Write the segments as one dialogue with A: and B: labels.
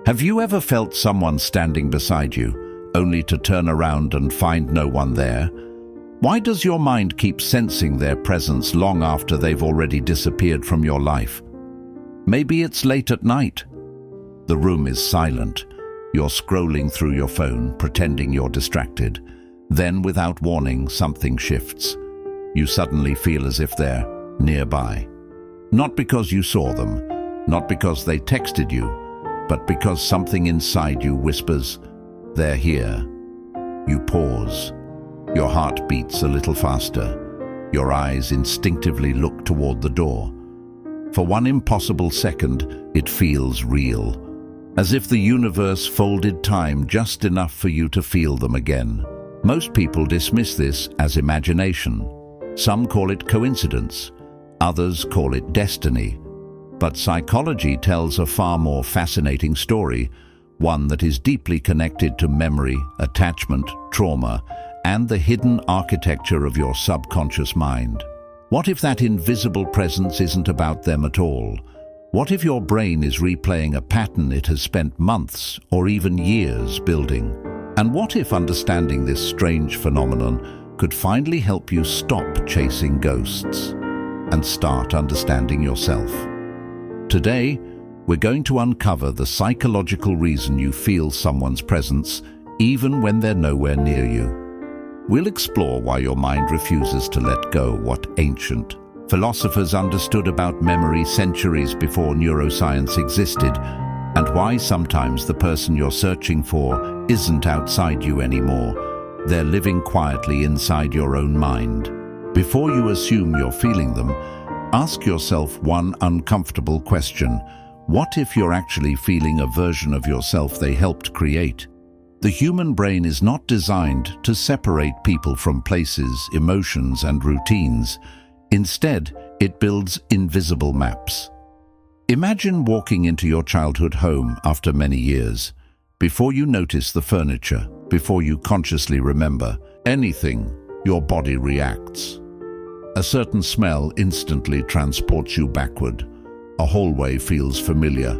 A: Have you ever felt someone standing beside you, only to turn around and find no one there? Why does your mind keep sensing their presence long after they've already disappeared from your life? Maybe it's late at night. The room is silent. You're scrolling through your phone, pretending you're distracted. Then, without warning, something shifts. You suddenly feel as if they're nearby. Not because you saw them, not because they texted you, but because something inside you whispers, "They're here." You pause. Your heart beats a little faster. Your eyes instinctively look toward the door. For one impossible second, it feels real, as if the universe folded time just enough for you to feel them again. Most people dismiss this as imagination. Some call it coincidence. Others call it destiny. But psychology tells a far more fascinating story, one that is deeply connected to memory, attachment, trauma, and the hidden architecture of your subconscious mind. What if that invisible presence isn't about them at all? What if your brain is replaying a pattern it has spent months or even years building? And what if understanding this strange phenomenon could finally help you stop chasing ghosts and start understanding yourself? Today, we're going to uncover the psychological reason you feel someone's presence even when they're nowhere near you. We'll explore why your mind refuses to let go what ancient philosophers understood about memory centuries before neuroscience existed, and why sometimes the person you're searching for isn't outside you anymore. They're living quietly inside your own mind. Before you assume you're feeling them, ask yourself one uncomfortable question. What if you're actually feeling a version of yourself they helped create? The human brain is not designed to separate people from places, emotions, and routines. Instead, it builds invisible maps. Imagine walking into your childhood home after many years. Before you notice the furniture, before you consciously remember anything, your body reacts. A certain smell instantly transports you backward. A hallway feels familiar.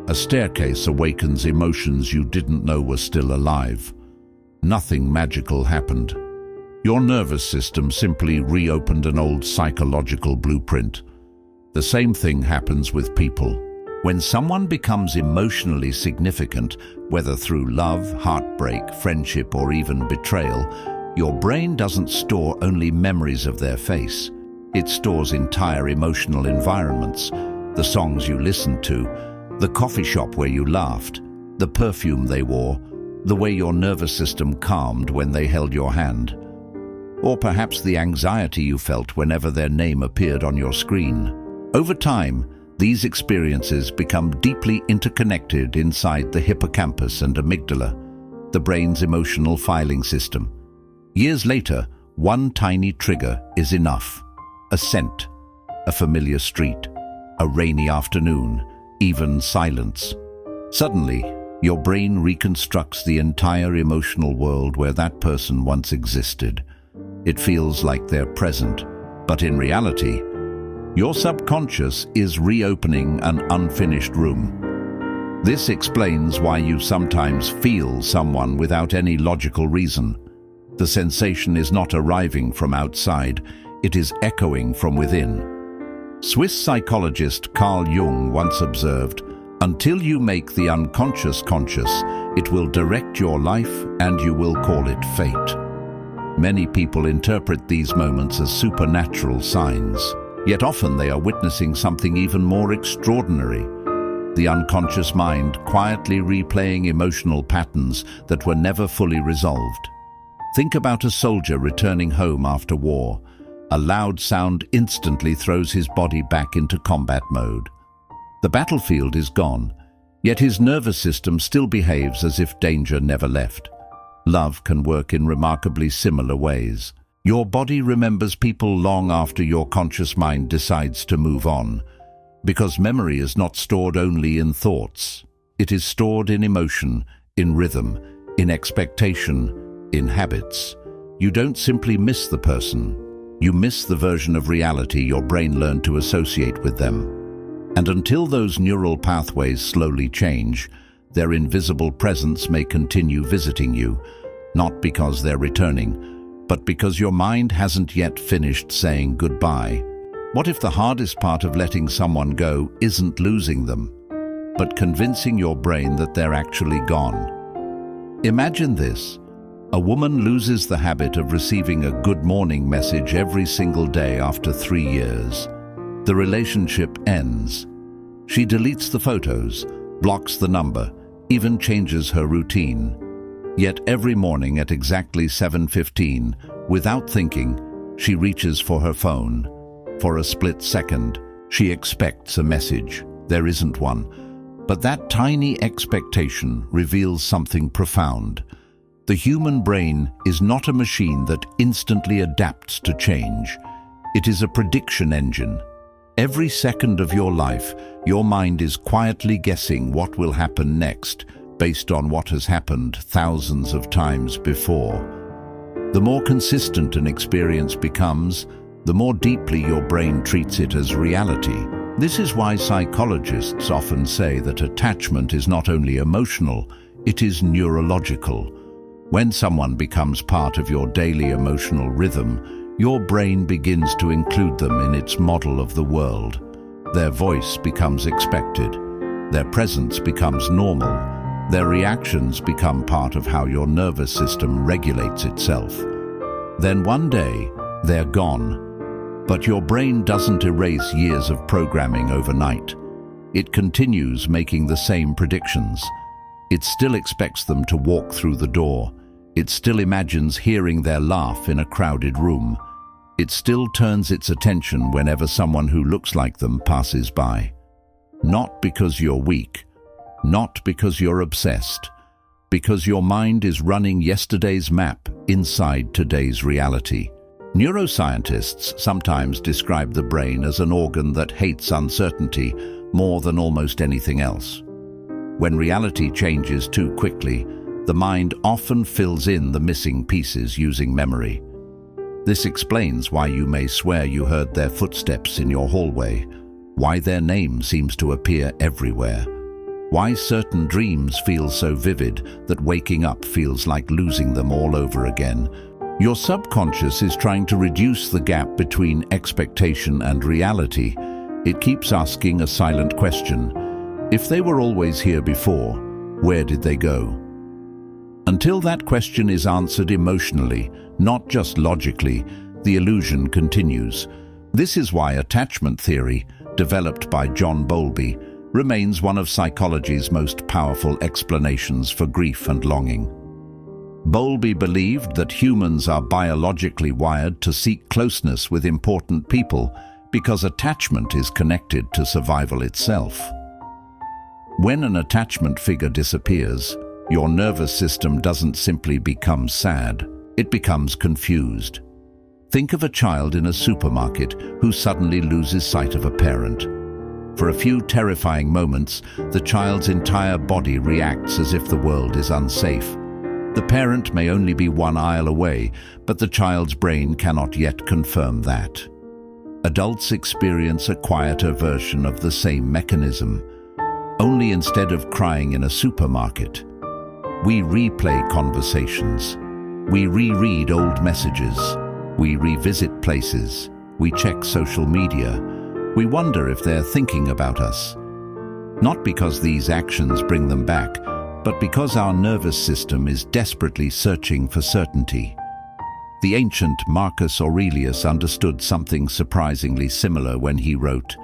A: A staircase awakens emotions you didn't know were still alive. Nothing magical happened. Your nervous system simply reopened an old psychological blueprint. The same thing happens with people. When someone becomes emotionally significant, whether through love, heartbreak, friendship, or even betrayal, your brain doesn't store only memories of their face. It stores entire emotional environments, the songs you listened to, the coffee shop where you laughed, the perfume they wore, the way your nervous system calmed when they held your hand, or perhaps the anxiety you felt whenever their name appeared on your screen. Over time, these experiences become deeply interconnected inside the hippocampus and amygdala, the brain's emotional filing system. Years later, one tiny trigger is enough. A scent, a familiar street, a rainy afternoon, even silence. Suddenly, your brain reconstructs the entire emotional world where that person once existed. It feels like they're present, but in reality, your subconscious is reopening an unfinished room. This explains why you sometimes feel someone without any logical reason. The sensation is not arriving from outside, it is echoing from within. Swiss psychologist Carl Jung once observed, "Until you make the unconscious conscious, it will direct your life and you will call it fate." Many people interpret these moments as supernatural signs, yet often they are witnessing something even more extraordinary. The unconscious mind quietly replaying emotional patterns that were never fully resolved. Think about a soldier returning home after war. A loud sound instantly throws his body back into combat mode. The battlefield is gone, yet his nervous system still behaves as if danger never left. Love can work in remarkably similar ways. Your body remembers people long after your conscious mind decides to move on, because memory is not stored only in thoughts. It is stored in emotion, in rhythm, in expectation, in habits. You don't simply miss the person. You miss the version of reality your brain learned to associate with them. And until those neural pathways slowly change, Their invisible presence may continue visiting you, not because they're returning, but because your mind hasn't yet finished saying goodbye. What if the hardest part of letting someone go isn't losing them, but convincing your brain that they're actually gone? Imagine this. A woman loses the habit of receiving a good morning message every single day after 3 years. The relationship ends. She deletes the photos, blocks the number, even changes her routine. Yet every morning at exactly 7:15, without thinking, she reaches for her phone. For a split second, she expects a message. There isn't one. But that tiny expectation reveals something profound. The human brain is not a machine that instantly adapts to change. It is a prediction engine. Every second of your life, your mind is quietly guessing what will happen next, based on what has happened thousands of times before. The more consistent an experience becomes, the more deeply your brain treats it as reality. This is why psychologists often say that attachment is not only emotional, it is neurological. When someone becomes part of your daily emotional rhythm, your brain begins to include them in its model of the world. Their voice becomes expected. Their presence becomes normal. Their reactions become part of how your nervous system regulates itself. Then one day, they're gone. But your brain doesn't erase years of programming overnight. It continues making the same predictions. It still expects them to walk through the door. It still imagines hearing their laugh in a crowded room. It still turns its attention whenever someone who looks like them passes by. Not because you're weak, not because you're obsessed, because your mind is running yesterday's map inside today's reality. Neuroscientists sometimes describe the brain as an organ that hates uncertainty more than almost anything else. When reality changes too quickly, the mind often fills in the missing pieces using memory. This explains why you may swear you heard their footsteps in your hallway, why their name seems to appear everywhere, why certain dreams feel so vivid that waking up feels like losing them all over again. Your subconscious is trying to reduce the gap between expectation and reality. It keeps asking a silent question. If they were always here before, where did they go? Until that question is answered emotionally, not just logically, the illusion continues. This is why attachment theory, developed by John Bowlby, remains one of psychology's most powerful explanations for grief and longing. Bowlby believed that humans are biologically wired to seek closeness with important people because attachment is connected to survival itself. When an attachment figure disappears, your nervous system doesn't simply become sad, it becomes confused. Think of a child in a supermarket who suddenly loses sight of a parent. For a few terrifying moments, the child's entire body reacts as if the world is unsafe. The parent may only be one aisle away, but the child's brain cannot yet confirm that. Adults experience a quieter version of the same mechanism. Only instead of crying in a supermarket, we replay conversations. We reread old messages. We revisit places. We check social media. We wonder if they're thinking about us. Not because these actions bring them back, but because our nervous system is desperately searching for certainty. The ancient Marcus Aurelius understood something surprisingly similar when he wrote,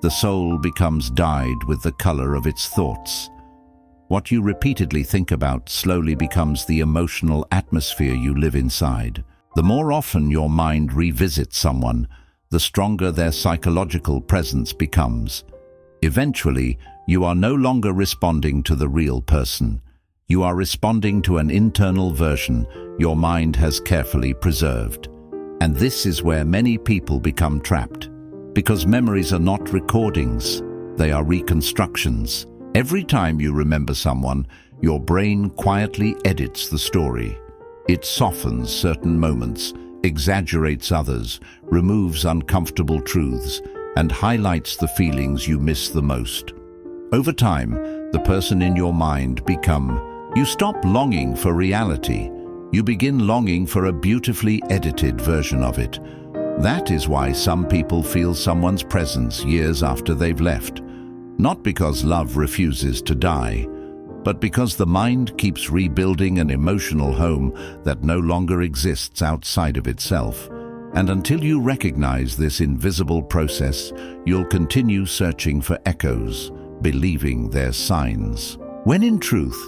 A: "The soul becomes dyed with the color of its thoughts." What you repeatedly think about slowly becomes the emotional atmosphere you live inside. The more often your mind revisits someone, the stronger their psychological presence becomes. Eventually, you are no longer responding to the real person. You are responding to an internal version your mind has carefully preserved. And this is where many people become trapped. Because memories are not recordings, they are reconstructions. Every time you remember someone, your brain quietly edits the story. It softens certain moments, exaggerates others, removes uncomfortable truths, and highlights the feelings you miss the most. Over time, the person in your mind, become. You stop longing for reality. You begin longing for a beautifully edited version of it. That is why some people feel someone's presence years after they've left. Not because love refuses to die, but because the mind keeps rebuilding an emotional home that no longer exists outside of itself. And until you recognize this invisible process, you'll continue searching for echoes, believing they're signs. When in truth,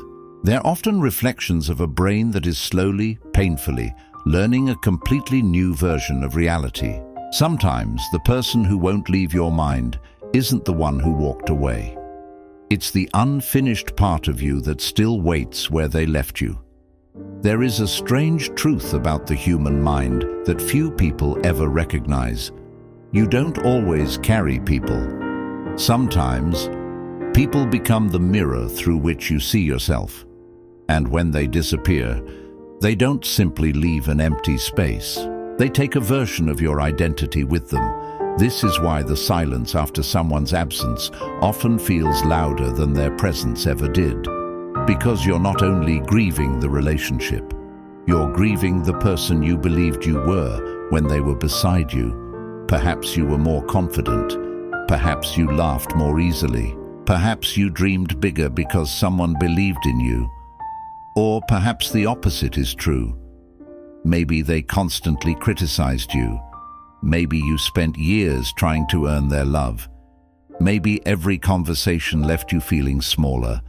A: they're often reflections of a brain that is slowly, painfully, learning a completely new version of reality. Sometimes the person who won't leave your mind isn't the one who walked away. It's the unfinished part of you that still waits where they left you. There is a strange truth about the human mind that few people ever recognize. You don't always carry people. Sometimes, people become the mirror through which you see yourself. And when they disappear, they don't simply leave an empty space. They take a version of your identity with them. This is why the silence after someone's absence often feels louder than their presence ever did. Because you're not only grieving the relationship, you're grieving the person you believed you were when they were beside you. Perhaps you were more confident. Perhaps you laughed more easily. Perhaps you dreamed bigger because someone believed in you. Or perhaps the opposite is true. Maybe they constantly criticized you. Maybe you spent years trying to earn their love. Maybe every conversation left you feeling smaller,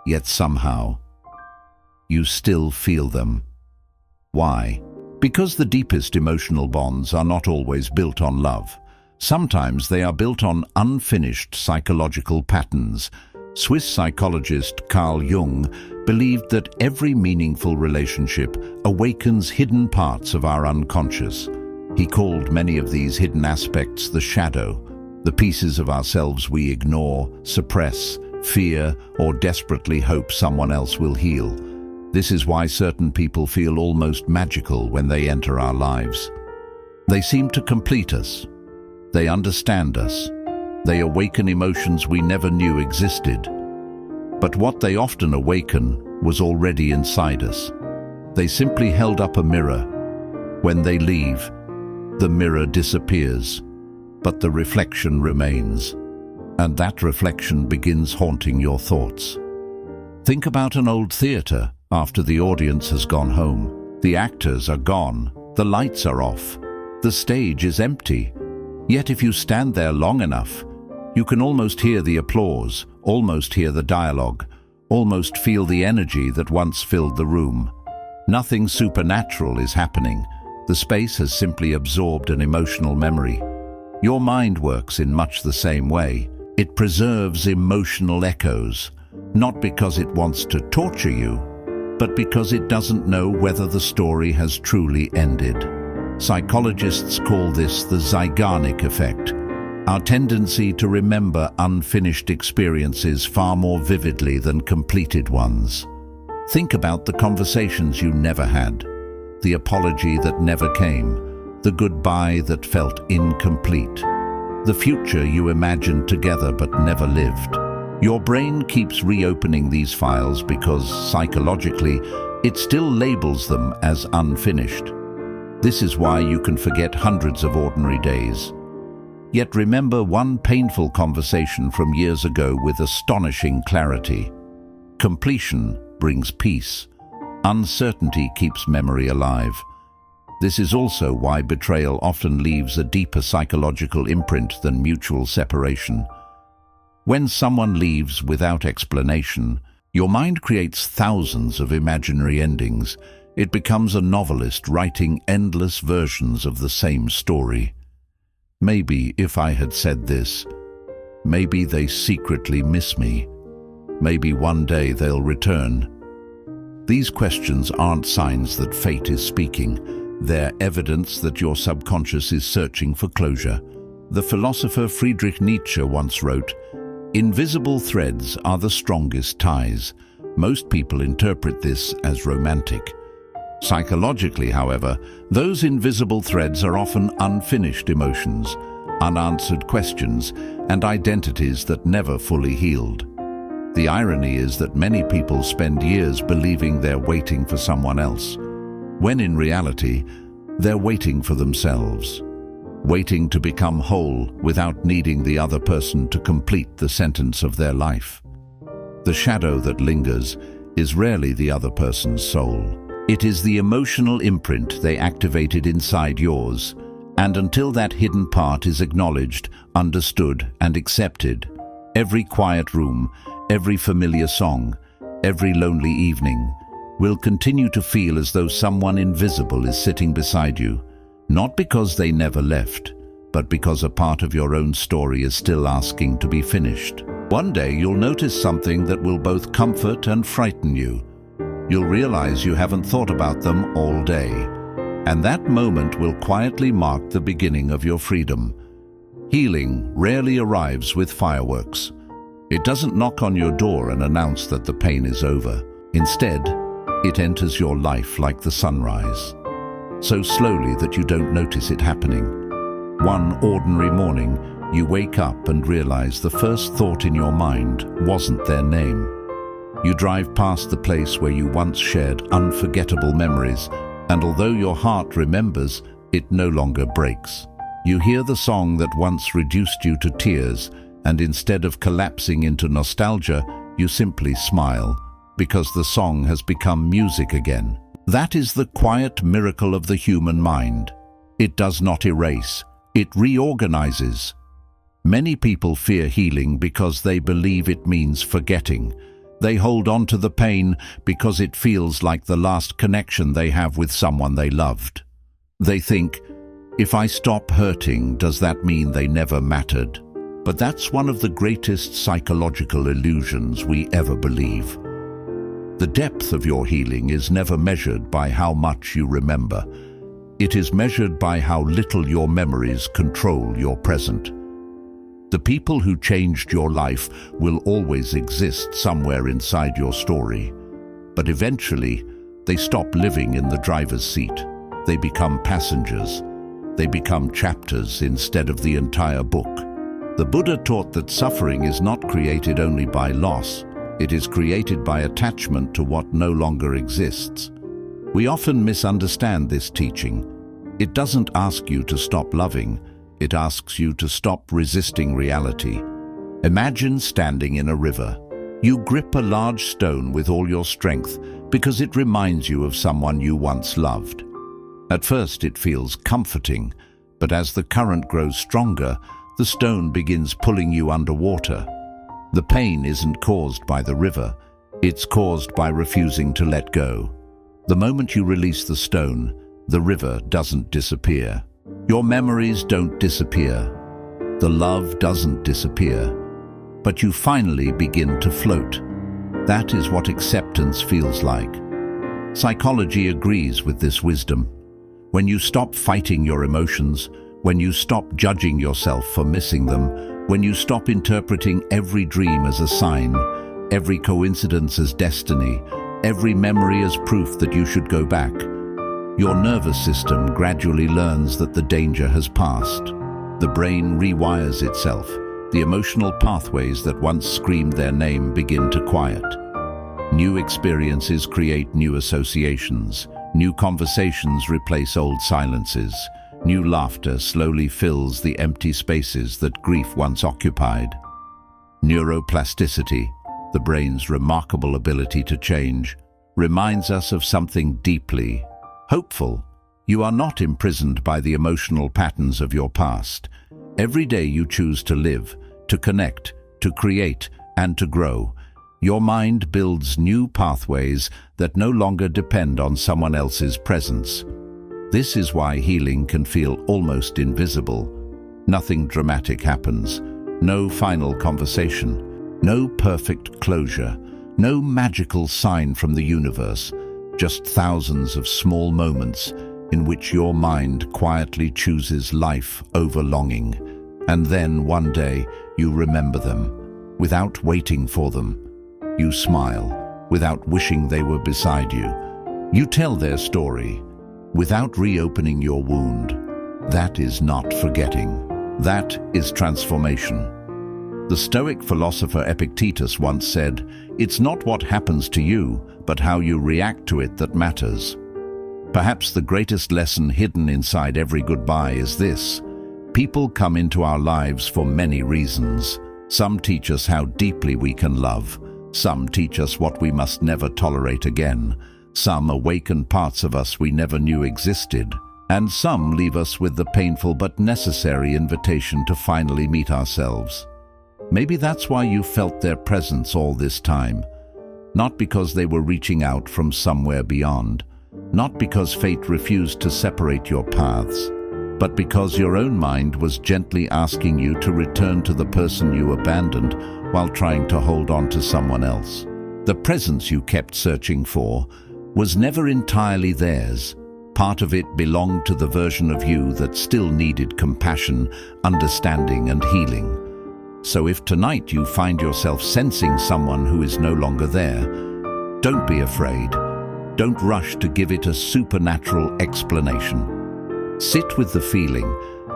A: yet somehow you still feel them. Why? Because the deepest emotional bonds are not always built on love. Sometimes they are built on unfinished psychological patterns. Swiss psychologist Carl Jung believed that every meaningful relationship awakens hidden parts of our unconscious. He called many of these hidden aspects the shadow, the pieces of ourselves we ignore, suppress, fear, or desperately hope someone else will heal. This is why certain people feel almost magical when they enter our lives. They seem to complete us. They understand us. They awaken emotions we never knew existed. But what they often awaken was already inside us. They simply held up a mirror. When they leave, the mirror disappears, but the reflection remains. And that reflection begins haunting your thoughts. Think about an old theater after the audience has gone home. The actors are gone. The lights are off. The stage is empty. Yet if you stand there long enough, you can almost hear the applause, almost hear the dialogue, almost feel the energy that once filled the room. Nothing supernatural is happening. The space has simply absorbed an emotional memory. Your mind works in much the same way. It preserves emotional echoes, not because it wants to torture you, but because it doesn't know whether the story has truly ended. Psychologists call this the Zeigarnik effect, our tendency to remember unfinished experiences far more vividly than completed ones. Think about the conversations you never had, the apology that never came, the goodbye that felt incomplete, the future you imagined together but never lived. Your brain keeps reopening these files because, psychologically, it still labels them as unfinished. This is why you can forget hundreds of ordinary days. Yet remember one painful conversation from years ago with astonishing clarity. Completion brings peace. Uncertainty keeps memory alive. This is also why betrayal often leaves a deeper psychological imprint than mutual separation. When someone leaves without explanation, your mind creates thousands of imaginary endings. It becomes a novelist writing endless versions of the same story. Maybe if I had said this, maybe they secretly miss me. Maybe one day they'll return. These questions aren't signs that fate is speaking. They're evidence that your subconscious is searching for closure. The philosopher Friedrich Nietzsche once wrote, "Invisible threads are the strongest ties." Most people interpret this as romantic. Psychologically, however, those invisible threads are often unfinished emotions, unanswered questions, and identities that never fully healed. The irony is that many people spend years believing they're waiting for someone else, when in reality, they're waiting for themselves, waiting to become whole without needing the other person to complete the sentence of their life. The shadow that lingers is rarely the other person's soul. It is the emotional imprint they activated inside yours, and until that hidden part is acknowledged, understood, and accepted, every quiet room, every familiar song, every lonely evening will continue to feel as though someone invisible is sitting beside you, not because they never left, but because a part of your own story is still asking to be finished. One day you'll notice something that will both comfort and frighten you. You'll realize you haven't thought about them all day, and that moment will quietly mark the beginning of your freedom. Healing rarely arrives with fireworks. It doesn't knock on your door and announce that the pain is over. Instead, it enters your life like the sunrise, so slowly that you don't notice it happening. One ordinary morning, you wake up and realize the first thought in your mind wasn't their name. You drive past the place where you once shared unforgettable memories, and although your heart remembers, it no longer breaks. You hear the song that once reduced you to tears, and instead of collapsing into nostalgia, you simply smile, because the song has become music again. That is the quiet miracle of the human mind. It does not erase, it reorganizes. Many people fear healing because they believe it means forgetting. They hold on to the pain because it feels like the last connection they have with someone they loved. They think, if I stop hurting, does that mean they never mattered? But that's one of the greatest psychological illusions we ever believe. The depth of your healing is never measured by how much you remember. It is measured by how little your memories control your present. The people who changed your life will always exist somewhere inside your story. But eventually, they stop living in the driver's seat. They become passengers. They become chapters instead of the entire book. The Buddha taught that suffering is not created only by loss. It is created by attachment to what no longer exists. We often misunderstand this teaching. It doesn't ask you to stop loving. It asks you to stop resisting reality. Imagine standing in a river. You grip a large stone with all your strength because it reminds you of someone you once loved. At first it feels comforting, but as the current grows stronger, the stone begins pulling you underwater. The pain isn't caused by the river, it's caused by refusing to let go. The moment you release the stone, the river doesn't disappear. Your memories don't disappear. The love doesn't disappear. But you finally begin to float. That is what acceptance feels like. Psychology agrees with this wisdom. When you stop fighting your emotions, when you stop judging yourself for missing them, when you stop interpreting every dream as a sign, every coincidence as destiny, every memory as proof that you should go back, your nervous system gradually learns that the danger has passed. The brain rewires itself. The emotional pathways that once screamed their name begin to quiet. New experiences create new associations. New conversations replace old silences. New laughter slowly fills the empty spaces that grief once occupied. Neuroplasticity, the brain's remarkable ability to change, reminds us of something deeply hopeful. You are not imprisoned by the emotional patterns of your past. Every day you choose to live, to connect, to create, and to grow. Your mind builds new pathways that no longer depend on someone else's presence. This is why healing can feel almost invisible. Nothing dramatic happens. No final conversation. No perfect closure. No magical sign from the universe. Just thousands of small moments in which your mind quietly chooses life over longing. And then one day you remember them, without waiting for them. You smile, without wishing they were beside you. You tell their story, without reopening your wound. That is not forgetting. That is transformation. The Stoic philosopher Epictetus once said, "It's not what happens to you, but how you react to it that matters." Perhaps the greatest lesson hidden inside every goodbye is this: people come into our lives for many reasons. Some teach us how deeply we can love. Some teach us what we must never tolerate again. Some awaken parts of us we never knew existed. And some leave us with the painful but necessary invitation to finally meet ourselves. Maybe that's why you felt their presence all this time. Not because they were reaching out from somewhere beyond. Not because fate refused to separate your paths. But because your own mind was gently asking you to return to the person you abandoned while trying to hold on to someone else. The presence you kept searching for was never entirely theirs. Part of it belonged to the version of you that still needed compassion, understanding, and healing. So if tonight you find yourself sensing someone who is no longer there, don't be afraid. Don't rush to give it a supernatural explanation. Sit with the feeling.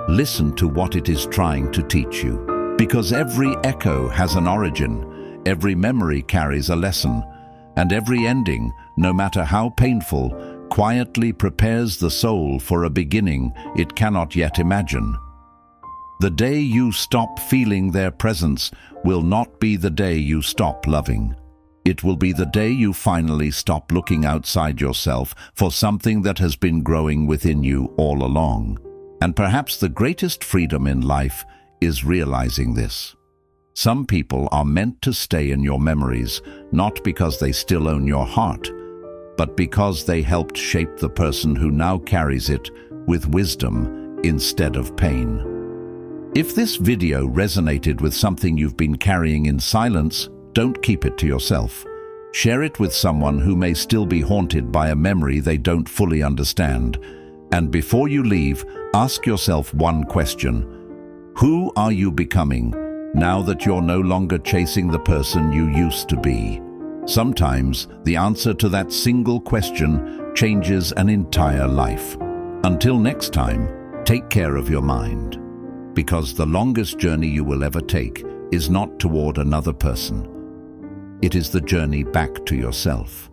A: Listen to what it is trying to teach you. Because every echo has an origin, every memory carries a lesson, and every ending, no matter how painful, quietly prepares the soul for a beginning it cannot yet imagine. The day you stop feeling their presence will not be the day you stop loving. It will be the day you finally stop looking outside yourself for something that has been growing within you all along. And perhaps the greatest freedom in life is realizing this. Some people are meant to stay in your memories, not because they still own your heart, but because they helped shape the person who now carries it with wisdom instead of pain. If this video resonated with something you've been carrying in silence, don't keep it to yourself. Share it with someone who may still be haunted by a memory they don't fully understand. And before you leave, ask yourself one question. Who are you becoming now that you're no longer chasing the person you used to be? Sometimes the answer to that single question changes an entire life. Until next time, take care of your mind. Because the longest journey you will ever take is not toward another person. It is the journey back to yourself.